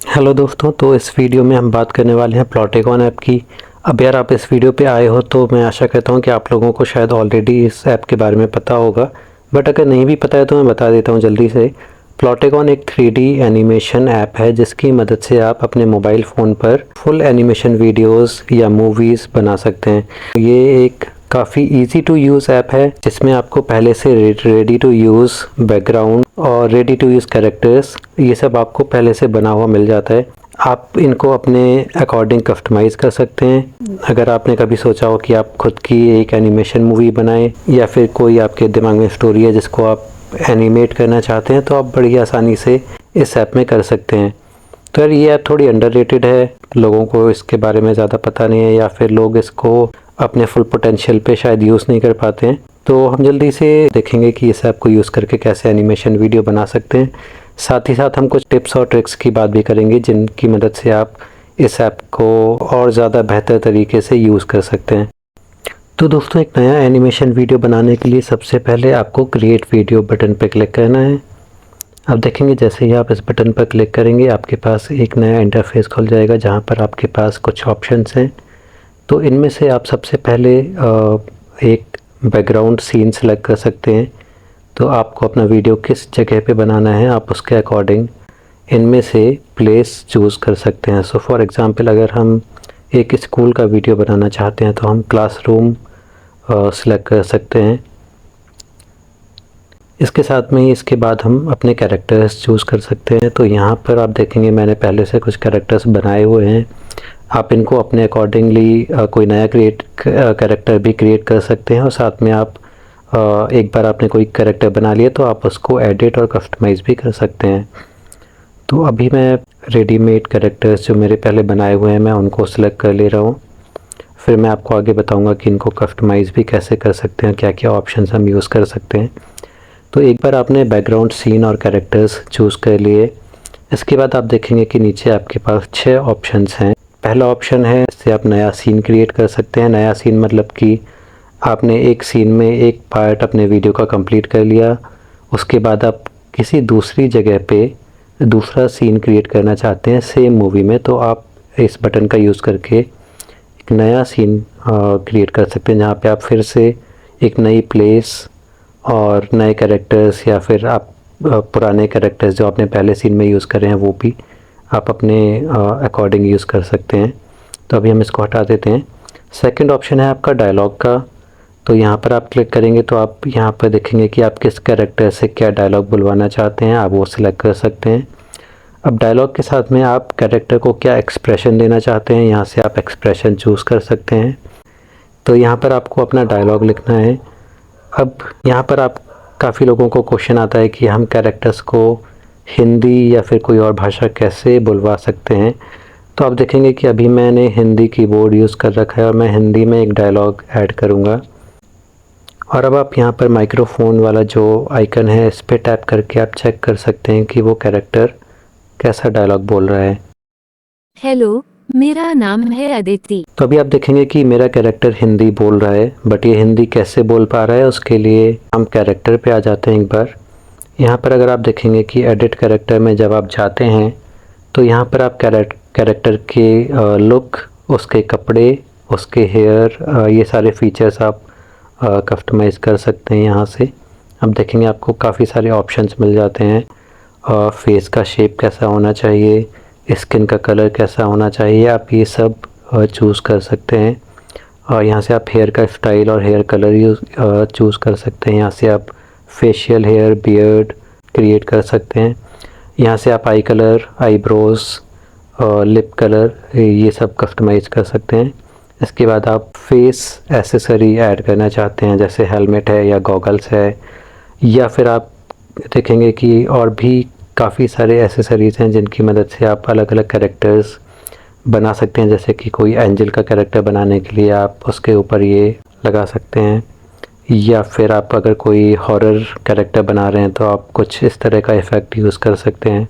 Hello दोस्तों, तो इस वीडियो में हम बात करने वाले हैं प्लॉटिकॉन ऐप की। अब यार आप इस वीडियो पे आए हो तो मैं आशा करता हूँ कि आप लोगों को शायद ऑलरेडी इस ऐप के बारे में पता होगा, बट अगर नहीं भी पता है तो मैं बता देता हूँ जल्दी से। प्लॉटिकॉन एक 3D एनिमेशन ऐप है जिसकी मदद से आप अपने मोबाइल फ़ोन पर फुल एनिमेशन वीडियोज़ या मूवीज़ बना सकते हैं। ये एक काफ़ी इजी टू यूज़ ऐप है जिसमें आपको पहले से रेडी टू यूज़ बैकग्राउंड और रेडी टू यूज़ कैरेक्टर्स ये सब आपको पहले से बना हुआ मिल जाता है। आप इनको अपने अकॉर्डिंग कस्टमाइज़ कर सकते हैं। अगर आपने कभी सोचा हो कि आप खुद की एक एनिमेशन मूवी बनाएं या फिर कोई आपके दिमाग में स्टोरी है जिसको आप एनिमेट करना चाहते हैं तो आप बड़ी आसानी से इस ऐप में कर सकते हैं। तो यार ये ऐप थोड़ी अंडररेटेड है, लोगों को इसके बारे में ज़्यादा पता नहीं है या फिर लोग इसको अपने फुल पोटेंशियल पे शायद यूज़ नहीं कर पाते हैं। तो हम जल्दी से देखेंगे कि इस ऐप को यूज़ करके कैसे एनिमेशन वीडियो बना सकते हैं। साथ ही साथ हम कुछ टिप्स और ट्रिक्स की बात भी करेंगे जिनकी मदद से आप इस ऐप को और ज़्यादा बेहतर तरीके से यूज़ कर सकते हैं। तो दोस्तों, एक नया एनिमेशन वीडियो बनाने के लिए सबसे पहले आपको क्रिएट वीडियो बटन पर क्लिक करना है। अब देखेंगे जैसे ही आप इस बटन पर क्लिक करेंगे आपके पास एक नया इंटरफेस खुल जाएगा जहां पर आपके पास कुछ ऑप्शंस हैं। तो इनमें से आप सबसे पहले एक बैकग्राउंड सीन सेलेक्ट कर सकते हैं। तो आपको अपना वीडियो किस जगह पे बनाना है आप उसके अकॉर्डिंग इनमें से प्लेस चूज़ कर सकते हैं। सो फॉर एग्ज़ाम्पल अगर हम एक स्कूल का वीडियो बनाना चाहते हैं तो हम क्लासरूम सेलेक्ट कर सकते हैं। इसके साथ में ही इसके बाद हम अपने कैरेक्टर्स चूज़ कर सकते हैं। तो यहाँ पर आप देखेंगे मैंने पहले से कुछ कैरेक्टर्स बनाए हुए हैं। आप इनको अपने अकॉर्डिंगली कोई नया कैरेक्टर भी क्रिएट कर सकते हैं और साथ में आप एक बार आपने कोई कैरेक्टर बना लिया तो आप उसको एडिट और कस्टमाइज़ भी कर सकते हैं। तो अभी मैं रेडीमेड कैरेक्टर्स जो मेरे पहले बनाए हुए हैं मैं उनको सेलेक्ट कर ले रहा हूँ। फिर मैं आपको आगे बताऊँगा कि इनको कस्टमाइज़ भी कैसे कर सकते हैं, क्या क्या ऑप्शंस हम यूज़ कर सकते हैं। तो एक बार आपने बैकग्राउंड सीन और कैरेक्टर्स चूज़ कर लिए, इसके बाद आप देखेंगे कि नीचे आपके पास 6 ऑप्शंस हैं। पहला ऑप्शन है इससे आप नया सीन क्रिएट कर सकते हैं। नया सीन मतलब कि आपने एक सीन में एक पार्ट अपने वीडियो का कंप्लीट कर लिया, उसके बाद आप किसी दूसरी जगह पे दूसरा सीन क्रिएट करना चाहते हैं सेम मूवी में, तो आप इस बटन का यूज़ करके एक नया सीन क्रिएट कर सकते हैं जहाँ पे आप फिर से एक नई प्लेस और नए कैरेक्टर्स या फिर आप पुराने कैरेक्टर्स जो आपने पहले सीन में यूज़ करे हैं वो भी आप अपने अकॉर्डिंग यूज़ कर सकते हैं। तो अभी हम इसको हटा देते हैं। सेकंड ऑप्शन है आपका डायलॉग का। तो यहाँ पर आप क्लिक करेंगे तो आप यहाँ पर देखेंगे कि आप किस कैरेक्टर से क्या डायलॉग बुलवाना चाहते हैं, आप वो सिलेक्ट कर सकते हैं। अब डायलॉग के साथ में आप कैरेक्टर को क्या एक्सप्रेशन देना चाहते हैं, यहाँ से आप एक्सप्रेशन चूज़ कर सकते हैं। तो यहाँ पर आपको अपना डायलॉग लिखना है। अब यहाँ पर आप काफ़ी लोगों को क्वेश्चन आता है कि हम कैरेक्टर्स को हिंदी या फिर कोई और भाषा कैसे बुलवा सकते हैं। तो आप देखेंगे कि अभी मैंने हिंदी कीबोर्ड यूज़ कर रखा है और मैं हिंदी में एक डायलॉग ऐड करूँगा। और अब आप यहाँ पर माइक्रोफोन वाला जो आइकन है इस पर टैप करके आप चेक कर सकते हैं कि वो कैरेक्टर कैसा डायलॉग बोल रहा है। हेलो, मेरा नाम है अदिति। तो अभी आप देखेंगे कि मेरा कैरेक्टर हिंदी बोल रहा है, बट ये हिंदी कैसे बोल पा रहा है उसके लिए हम कैरेक्टर पे आ जाते हैं एक बार। यहाँ पर अगर आप देखेंगे कि एडिट कैरेक्टर में जब आप जाते हैं तो यहाँ पर आप कैरेक्टर के लुक, उसके कपड़े, उसके हेयर, ये सारे फीचर्स आप कस्टमाइज़ कर सकते हैं यहाँ से। अब देखेंगे आपको काफ़ी सारे ऑप्शंस मिल जाते हैं। फेस का शेप कैसा होना चाहिए, स्किन का कलर कैसा होना चाहिए, आप ये सब चूज़ कर सकते हैं। और यहाँ से आप हेयर का स्टाइल और हेयर कलर चूज़ कर सकते हैं। यहाँ से आप फेशियल हेयर, बियर्ड क्रिएट कर सकते हैं। यहाँ से आप आई कलर, आईब्रोज़, लिप कलर ये सब कस्टमाइज़ कर सकते हैं। इसके बाद आप फेस एसेसरी ऐड करना चाहते हैं जैसे हेलमेट है या गॉगल्स है, या फिर आप देखेंगे कि और भी काफ़ी सारे एसेसरीज़ हैं जिनकी मदद से आप अलग अलग कैरेक्टर्स बना सकते हैं। जैसे कि कोई एंजल का कैरेक्टर बनाने के लिए आप उसके ऊपर ये लगा सकते हैं, या फिर आप अगर कोई हॉरर कैरेक्टर बना रहे हैं तो आप कुछ इस तरह का इफ़ेक्ट यूज़ कर सकते हैं।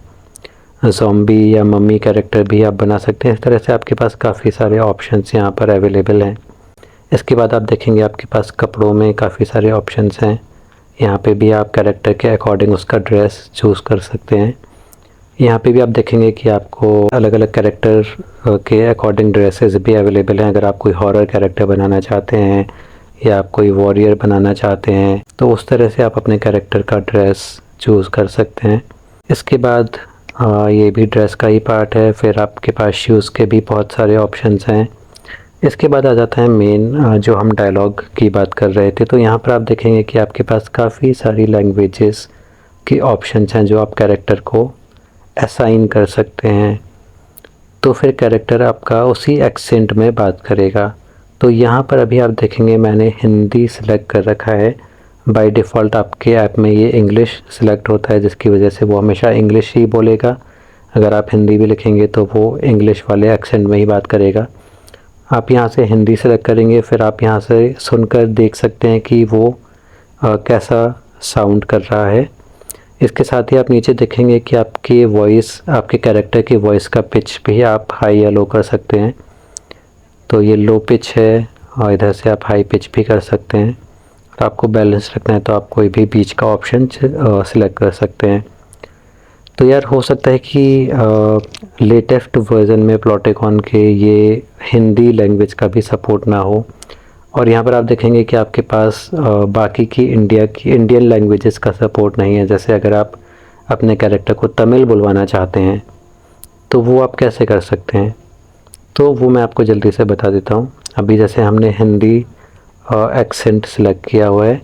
ज़ॉम्बी या मम्मी कैरेक्टर भी आप बना सकते हैं। इस तरह से आपके पास काफ़ी सारे ऑप्शंस यहाँ पर अवेलेबल हैं। इसके बाद आप देखेंगे आपके पास कपड़ों में काफ़ी सारे ऑप्शंस हैं। यहाँ पे भी आप कैरेक्टर के अकॉर्डिंग उसका ड्रेस चूज़ कर सकते हैं। यहाँ पे भी आप देखेंगे कि आपको अलग अलग कैरेक्टर के अकॉर्डिंग ड्रेसेस भी अवेलेबल हैं। अगर आप कोई हॉरर कैरेक्टर बनाना चाहते हैं या आप कोई वॉरियर बनाना चाहते हैं तो उस तरह से आप अपने कैरेक्टर का ड्रेस चूज़ कर सकते हैं। इसके बाद ये भी ड्रेस का ही पार्ट है। फिर आपके पास शूज़ के भी बहुत सारे ऑप्शंस हैं। इसके बाद आ जाता है मेन जो हम डायलॉग की बात कर रहे थे। तो यहाँ पर आप देखेंगे कि आपके पास काफ़ी सारी लैंग्वेजेस की ऑप्शंस हैं जो आप कैरेक्टर को असाइन कर सकते हैं। तो फिर कैरेक्टर आपका उसी एक्सेंट में बात करेगा। तो यहाँ पर अभी आप देखेंगे मैंने हिंदी सेलेक्ट कर रखा है। बाय डिफ़ॉल्ट आपके ऐप में ये इंग्लिश सेलेक्ट होता है, जिसकी वजह से वो हमेशा इंग्लिश ही बोलेगा। अगर आप हिंदी भी लिखेंगे तो वो इंग्लिश वाले एक्सेंट में ही बात करेगा। आप यहाँ से हिंदी सेलेक्ट करेंगे, फिर आप यहाँ से सुनकर देख सकते हैं कि वो कैसा साउंड कर रहा है। इसके साथ ही आप नीचे देखेंगे कि आपकी वॉइस, आपके कैरेक्टर की वॉइस का पिच भी आप हाई या लो कर सकते हैं। तो ये लो पिच है और इधर से आप हाई पिच भी कर सकते हैं। और आपको बैलेंस रखना है तो आप कोई भी बीच का ऑप्शन सिलेक्ट कर सकते हैं। तो यार हो सकता है कि लेटेस्ट वर्ज़न में प्लॉटिकॉन के ये हिंदी लैंग्वेज का भी सपोर्ट ना हो। और यहाँ पर आप देखेंगे कि आपके पास बाकी की इंडियन लैंग्वेजेस का सपोर्ट नहीं है। जैसे अगर आप अपने कैरेक्टर को तमिल बुलवाना चाहते हैं तो वो आप कैसे कर सकते हैं, तो वो मैं आपको जल्दी से बता देता हूँ। अभी जैसे हमने हिंदी एक्सेंट सेलेक्ट किया हुआ है।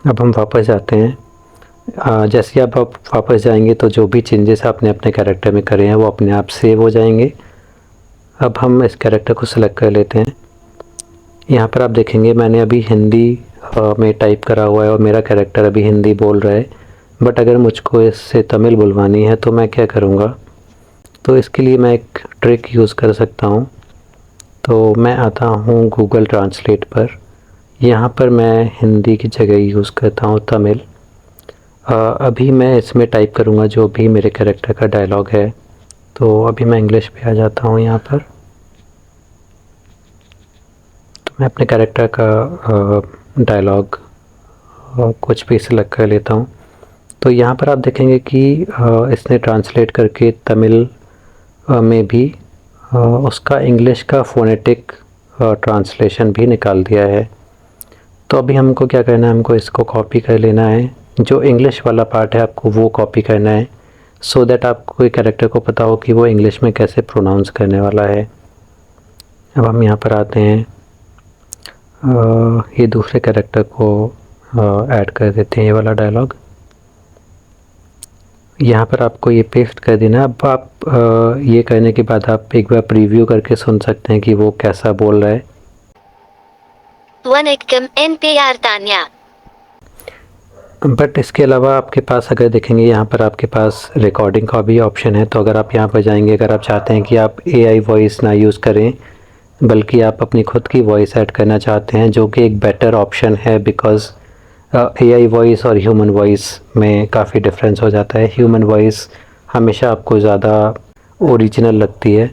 अब हम वापस जाते हैं। जैसे ही आप वापस जाएंगे तो जो भी चेंजेस आपने अपने कैरेक्टर में करे हैं वो अपने आप सेव हो जाएंगे। अब हम इस कैरेक्टर को सिलेक्ट कर लेते हैं। यहाँ पर आप देखेंगे मैंने अभी हिंदी में टाइप करा हुआ है और मेरा कैरेक्टर अभी हिंदी बोल रहा है। बट अगर मुझको इससे तमिल बुलवानी है तो मैं क्या करूँगा, तो इसके लिए मैं एक ट्रिक यूज़ कर सकता हूँ। तो मैं आता हूँ गूगल ट्रांसलेट पर। यहाँ पर मैं हिंदी की जगह यूज़ करता हूँ तमिल। अभी मैं इसमें टाइप करूँगा जो भी मेरे कैरेक्टर का डायलॉग है। तो अभी मैं इंग्लिश पे आ जाता हूँ यहाँ पर। तो मैं अपने कैरेक्टर का डायलॉग कुछ भी सिलेक्ट कर लेता हूँ। तो यहाँ पर आप देखेंगे कि इसने ट्रांसलेट करके तमिल में भी उसका इंग्लिश का फ़ोनेटिक ट्रांसलेशन भी निकाल दिया है। तो अभी हमको क्या करना है, हमको इसको कॉपी कर लेना है। जो इंग्लिश वाला पार्ट है आपको वो कॉपी करना है, सो दैट आपको कोई कैरेक्टर को पता हो कि वो इंग्लिश में कैसे प्रोनाउंस करने वाला है। अब हम यहाँ पर आते हैं, ये दूसरे कैरेक्टर को ऐड कर देते हैं, ये वाला डायलॉग। यहाँ पर आपको ये पेस्ट कर देना। अब आप ये करने के बाद आप एक बार प्रीव्यू करके सुन सकते हैं कि वो कैसा बोल रहा है। वनक्कम NPR तान्या। बट इसके अलावा आपके पास अगर देखेंगे यहाँ पर आपके पास रिकॉर्डिंग का भी ऑप्शन है। तो अगर आप यहाँ पर जाएंगे, अगर आप चाहते हैं कि आप AI वॉइस ना यूज़ करें बल्कि आप अपनी खुद की वॉइस ऐड करना चाहते हैं, जो कि एक बेटर ऑप्शन है, बिकॉज़ AI वॉइस और ह्यूमन वॉइस में काफ़ी डिफरेंस हो जाता है। ह्यूमन वॉइस हमेशा आपको ज़्यादा ओरिजिनल लगती है।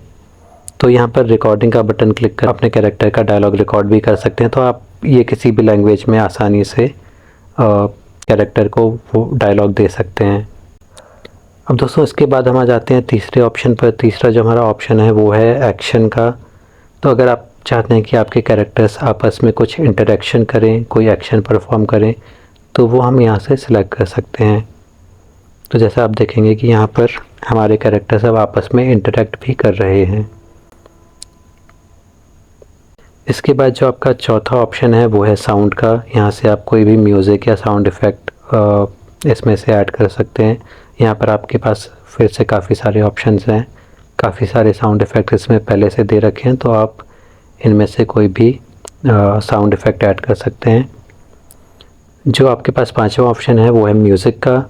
तो यहाँ पर रिकॉर्डिंग का बटन क्लिक कर अपने कैरेक्टर का डायलॉग रिकॉर्ड भी कर सकते हैं। तो आप ये किसी भी लैंग्वेज में आसानी से कैरेक्टर को वो डायलॉग दे सकते हैं। अब दोस्तों इसके बाद हम आ जाते हैं तीसरे ऑप्शन पर। तीसरा जो हमारा ऑप्शन है वो है एक्शन का। तो अगर आप चाहते हैं कि आपके कैरेक्टर्स आपस में कुछ इंटरेक्शन करें, कोई एक्शन परफॉर्म करें, तो वो हम यहाँ से सिलेक्ट कर सकते हैं। तो जैसा आप देखेंगे कि यहाँ पर हमारे कैरेक्टर सब आपस में इंटरेक्ट भी कर रहे हैं। इसके बाद जो आपका चौथा ऑप्शन है वो है साउंड का। यहाँ से आप कोई भी म्यूज़िक या साउंड इफ़ेक्ट इसमें से ऐड कर सकते हैं। यहाँ पर आपके पास फिर से काफ़ी सारे ऑप्शंस हैं, काफ़ी सारे साउंड इफ़ेक्ट इसमें पहले से दे रखे हैं। तो आप इनमें से कोई भी साउंड इफ़ेक्ट ऐड कर सकते हैं। जो आपके पास पांचवा ऑप्शन है वो है म्यूज़िक का।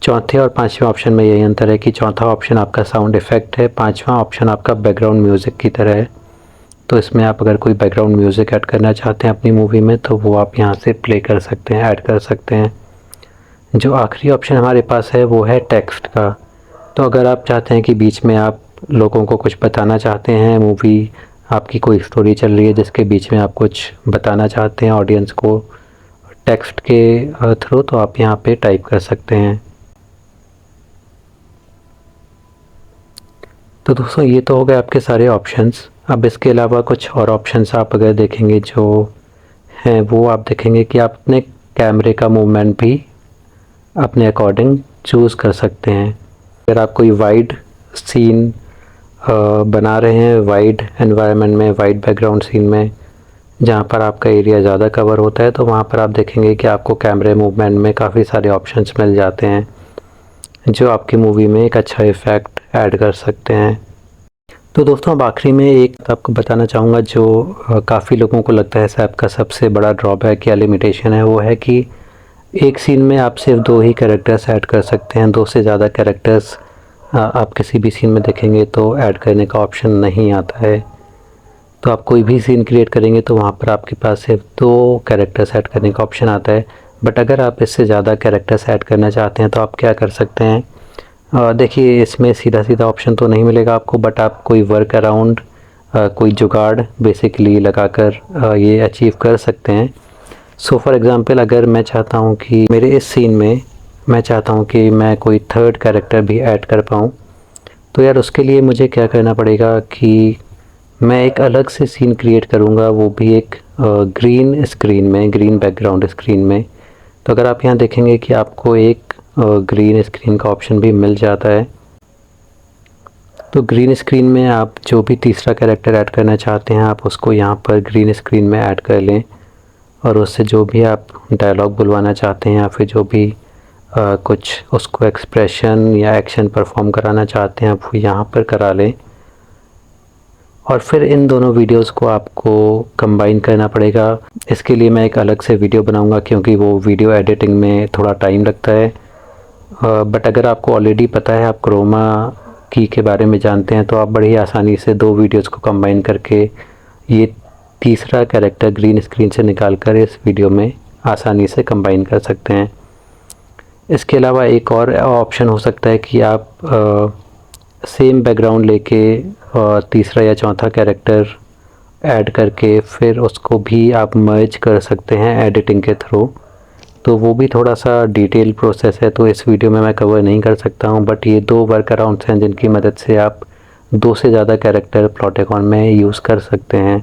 चौथे और पांचवें ऑप्शन में यही अंतर है कि चौथा ऑप्शन आपका साउंड इफ़ेक्ट है, पांचवा ऑप्शन आपका बैकग्राउंड म्यूज़िक की तरह है। तो इसमें आप अगर कोई बैकग्राउंड म्यूज़िक ऐड करना चाहते हैं अपनी मूवी में तो वो आप यहाँ से प्ले कर सकते हैं, ऐड कर सकते हैं। जो आखिरी ऑप्शन हमारे पास है वो है टेक्स्ट का। तो अगर आप चाहते हैं कि बीच में आप लोगों को कुछ बताना चाहते हैं, मूवी आपकी कोई स्टोरी चल रही है जिसके बीच में आप कुछ बताना चाहते हैं ऑडियंस को टेक्स्ट के थ्रू, तो आप यहाँ पे टाइप कर सकते हैं। तो दोस्तों ये तो हो गए आपके सारे ऑप्शंस। अब इसके अलावा कुछ और ऑप्शंस आप अगर देखेंगे जो हैं, वो आप देखेंगे कि आप अपने कैमरे का मूवमेंट भी अपने अकॉर्डिंग चूज़ कर सकते हैं। अगर आप कोई वाइड सीन बना रहे हैं, वाइड एनवायरनमेंट में, वाइड बैकग्राउंड सीन में, जहाँ पर आपका एरिया ज़्यादा कवर होता है, तो वहाँ पर आप देखेंगे कि आपको कैमरे मूवमेंट में काफ़ी सारे ऑप्शंस मिल जाते हैं जो आपकी मूवी में एक अच्छा इफ़ेक्ट ऐड कर सकते हैं। तो दोस्तों अब आखिरी में एक आपको बताना चाहूँगा जो काफ़ी लोगों को लगता है इस ऐप का सबसे बड़ा ड्रॉबैक या लिमिटेशन है, वो है कि एक सीन में आप सिर्फ 2 ही कैरेक्टर्स ऐड कर सकते हैं। 2 से ज़्यादा कैरेक्टर्स आप किसी भी सीन में देखेंगे तो ऐड करने का ऑप्शन नहीं आता है। तो आप कोई भी सीन क्रिएट करेंगे तो वहाँ पर आपके पास सिर्फ 2 कैरेक्टर्स ऐड करने का ऑप्शन आता है। बट अगर आप इससे ज़्यादा कैरेक्टर्स ऐड करना चाहते हैं तो आप क्या कर सकते हैं, देखिए इसमें सीधा ऑप्शन तो नहीं मिलेगा आपको, बट आप कोई वर्क अराउंड, कोई जुगाड़ बेसिकली लगाकर ये अचीव कर सकते हैं। सो फॉर एग्ज़ाम्पल अगर मैं चाहता हूँ कि मेरे इस सीन में मैं चाहता हूँ कि मैं कोई थर्ड कैरेक्टर भी ऐड कर पाऊँ, तो यार उसके लिए मुझे क्या करना पड़ेगा कि मैं एक अलग से सीन क्रिएट करूँगा, वो भी एक ग्रीन स्क्रीन में, ग्रीन बैकग्राउंड स्क्रीन में। तो अगर आप यहाँ देखेंगे कि आपको एक ग्रीन स्क्रीन का ऑप्शन भी मिल जाता है। तो ग्रीन स्क्रीन में आप जो भी तीसरा कैरेक्टर ऐड करना चाहते हैं आप उसको यहाँ पर ग्रीन स्क्रीन में ऐड कर लें, और उससे जो भी आप डायलॉग बुलवाना चाहते हैं या फिर जो भी कुछ उसको एक्सप्रेशन या एक्शन परफॉर्म कराना चाहते हैं आप वो यहाँ पर करा लें। और फिर इन दोनों वीडियोस को आपको कंबाइन करना पड़ेगा। इसके लिए मैं एक अलग से वीडियो बनाऊंगा क्योंकि वो वीडियो एडिटिंग में थोड़ा टाइम लगता है। बट अगर आपको ऑलरेडी पता है, आप क्रोमा की के बारे में जानते हैं, तो आप बड़ी आसानी से 2 वीडियोस को कंबाइन करके ये तीसरा कैरेक्टर ग्रीन स्क्रीन से निकाल कर इस वीडियो में आसानी से कंबाइन कर सकते हैं। इसके अलावा एक और ऑप्शन हो सकता है कि आप सेम बैकग्राउंड लेके तीसरा या चौथा कैरेक्टर ऐड करके फिर उसको भी आप मर्ज कर सकते हैं एडिटिंग के थ्रू। तो वो भी थोड़ा सा डिटेल प्रोसेस है, तो इस वीडियो में मैं कवर नहीं कर सकता हूँ। बट ये 2 वर्क अराउंड्स हैं जिनकी मदद से आप 2 से ज़्यादा कैरेक्टर प्लॉटिकॉन में यूज़ कर सकते हैं।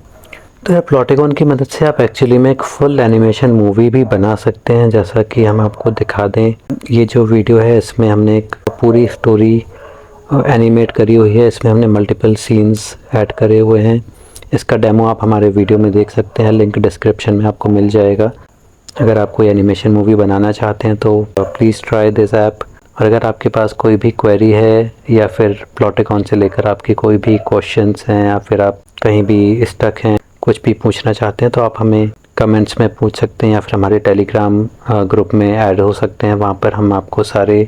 तो यार प्लॉटिकॉन की मदद से आप एक्चुअली में एक फुल एनिमेशन मूवी भी बना सकते हैं, जैसा कि हम आपको दिखा दें। ये जो वीडियो है इसमें हमने एक पूरी स्टोरी एनिमेट करी हुई है, इसमें हमने मल्टीपल सीन्स ऐड करे हुए हैं। इसका डेमो आप हमारे वीडियो में देख सकते हैं, लिंक डिस्क्रिप्शन में आपको मिल जाएगा। अगर आप कोई एनिमेशन मूवी बनाना चाहते हैं तो प्लीज़ ट्राई दिस ऐप। और अगर आपके पास कोई भी क्वेरी है या फिर प्लॉटिकॉन से लेकर आपकी कोई भी क्वेश्चंस हैं या फिर आप कहीं भी स्टक हैं, कुछ भी पूछना चाहते हैं, तो आप हमें कमेंट्स में पूछ सकते हैं या फिर हमारे टेलीग्राम ग्रुप में ऐड हो सकते हैं। वहाँ पर हम आपको सारे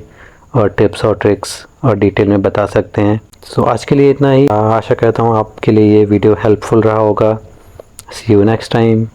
और टिप्स और ट्रिक्स और डिटेल में बता सकते हैं। सो आज के लिए इतना ही। आशा करता हूँ आपके लिए ये वीडियो हेल्पफुल रहा होगा। सी यू नेक्स्ट टाइम।